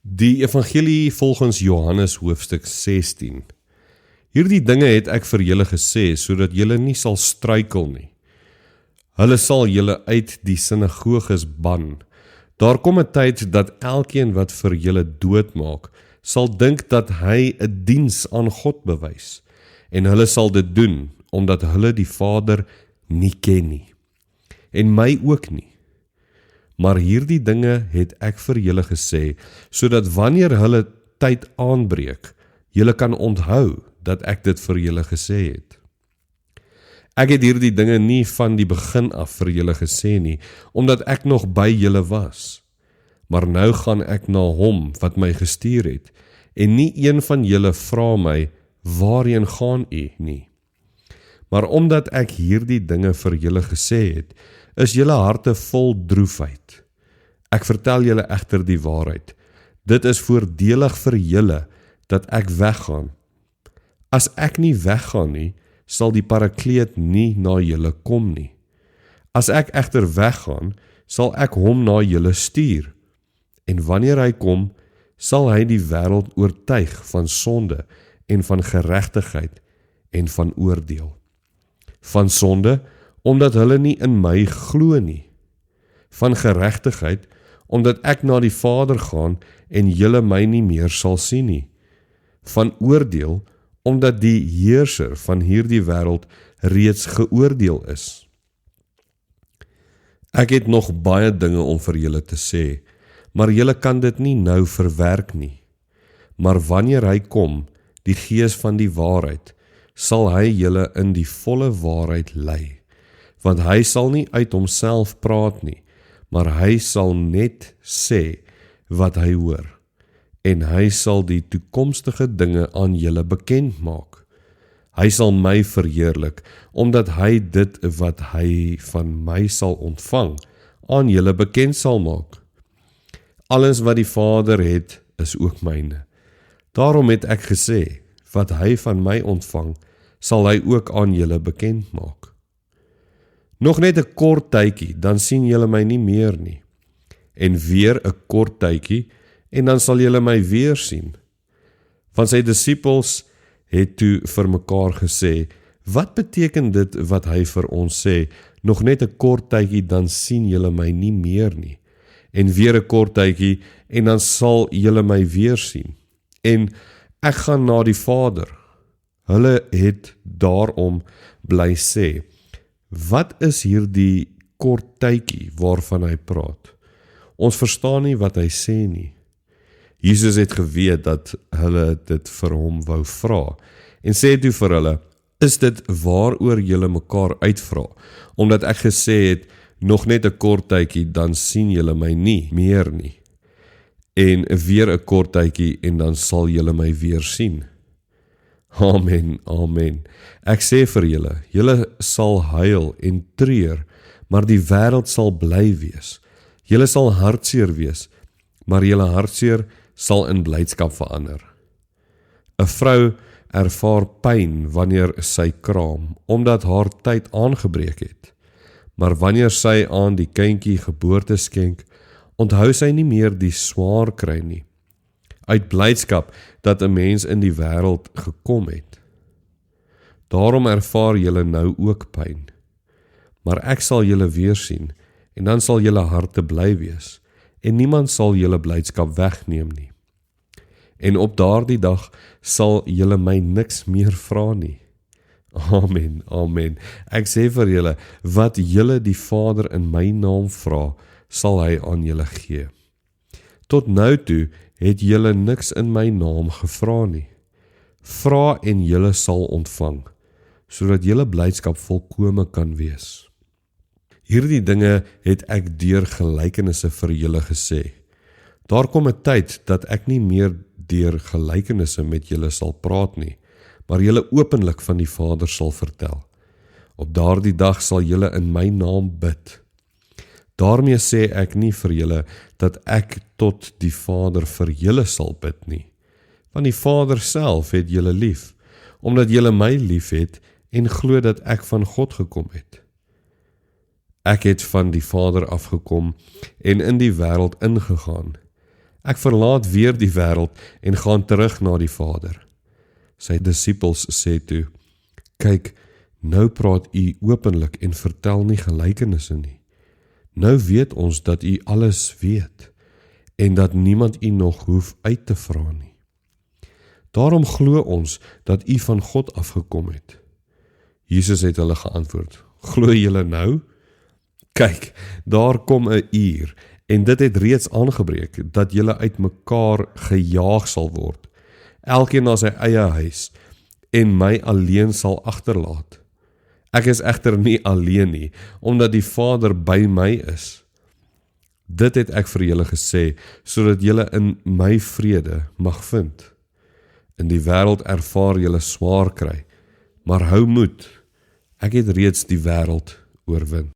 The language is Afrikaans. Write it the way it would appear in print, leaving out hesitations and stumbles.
Die evangelie volgens Johannes hoofstuk 16. Hierdie dinge het ek vir julle gesê, sodat julle nie sal struikel nie. Hulle sal julle uit die sinagoges ban. Daar kom 'n tyd dat elkeen wat vir julle doodmaak, sal dink dat hy 'n diens aan God bewys. En hulle sal dit doen, omdat hulle die Vader nie ken nie. En my ook nie. Maar hierdie dinge het ek vir julle gesê, sodat wanneer hulle tyd aanbreek, julle kan onthou dat ek dit vir julle gesê het. Ek het hierdie dinge nie van die begin af vir julle gesê nie, omdat ek nog by julle was. Maar nou gaan ek na hom wat my gestuur het, en nie een van julle vra my, waarheen gaan u nie? Maar omdat ek hierdie dinge vir julle gesê het, is julle harte vol droefheid. Ek vertel julle egter die waarheid. Dit is voordelig vir julle dat ek weggaan. As ek nie weggaan nie, sal die Parakleet nie na julle kom nie. As ek egter weggaan, sal ek hom na julle stuur. En wanneer hy kom, sal hy die wêreld oortuig van sonde en van geregtigheid en van oordeel. Van sonde, omdat hulle nie in my glo nie. Van geregtigheid, omdat ek na die Vader gaan en julle my nie meer sal sien nie. Van oordeel, omdat die heerser van hierdie wêreld reeds geoordeel is. Ek het nog baie dinge om vir julle te sê, maar julle kan dit nie nou verwerk nie. Maar wanneer hy kom, die Gees van die waarheid, sal hy julle in die volle waarheid lei. Want hy sal nie uit homself praat nie, maar hy sal net sê wat hy hoor. En hy sal die toekomstige dinge aan julle bekend maak. Hy sal my verheerlik, omdat hy dit wat hy van my sal ontvang, aan julle bekend sal maak. Alles wat die Vader het, is ook myne. Daarom het ek gesê, wat hy van my ontvang, sal hy ook aan julle bekend maak. Nog net 'n kort tydjie, dan sien julle my nie meer nie. En weer 'n kort tydjie, en dan sal julle my weer sien. Van sy disippels het toe vir mekaar gesê, wat beteken dit wat hy vir ons sê, nog net 'n kort tydjie, dan sien julle my nie meer nie. En weer 'n kort tydjie, en dan sal julle my weer sien. En ek gaan na die Vader. Hulle het daarom bly sê, wat is hierdie kort tydjie waarvan hy praat? Ons verstaan nie wat hy sê nie. Jesus het geweet dat hulle dit vir hom wou vra, en sê toe vir hulle, is dit waaroor julle mekaar uitvra, omdat ek gesê het, nog net 'n kort tydjie, dan sien julle my nie meer nie, en weer 'n kort tydjie, en dan sal julle my weer sien. Amen, amen. Ek sê vir julle, julle sal huil en treur, maar die wêreld sal bly wees. Julle sal hartseer wees, maar julle hartseer sal in blydskap verander. 'n Vrou ervaar pyn wanneer sy kraam, omdat haar tyd aangebreek het. Maar wanneer sy aan die kindjie geboorte skenk, onthou sy nie meer die swaar kry nie, uit blydskap dat 'n mens in die wêreld gekom het. Daarom ervaar julle nou ook pyn. Maar ek sal julle weer sien, en dan sal julle harte bly wees, en niemand sal julle blydskap wegneem nie. En op daardie dag sal julle my niks meer vra nie. Amen, amen. Ek sê vir julle, wat julle die Vader in my naam vra, sal hy aan julle gee. Tot nou toe het julle niks in my naam gevra nie. Vra en julle sal ontvang, sodat julle blydskap volkome kan wees. Hierdie dinge het ek deur gelykenisse vir julle gesê. Daar kom 'n tyd dat ek nie meer deur gelykenisse met julle sal praat nie, maar julle openlik van die Vader sal vertel. Op daardie dag sal julle in my naam bid. Daarmee sê ek nie vir julle dat ek tot die Vader vir julle sal bid nie, want die Vader self het julle lief, omdat julle my lief het en glo dat ek van God gekom het. Ek het van die Vader afgekom en in die wêreld ingegaan. Ek verlaat weer die wêreld en gaan terug na die Vader. Sy disippels sê toe, kyk, nou praat u openlik en vertel nie gelykenisse nie. Nou weet ons dat u alles weet en dat niemand u nog hoef uit te vra nie. Daarom glo ons dat u van God afgekom het. Jesus het hulle geantwoord, glo julle nou? Kyk, daar kom 'n uur en dit het reeds aangebreek dat julle uit mekaar gejaag sal word, elkeen na sy eie huis en my alleen sal agterlaat. Ek is egter nie alleen nie, omdat die Vader by my is. Dit het ek vir julle gesê, sodat julle in my vrede mag vind. In die wêreld ervaar julle swaar kry, maar hou moed, ek het reeds die wêreld oorwin.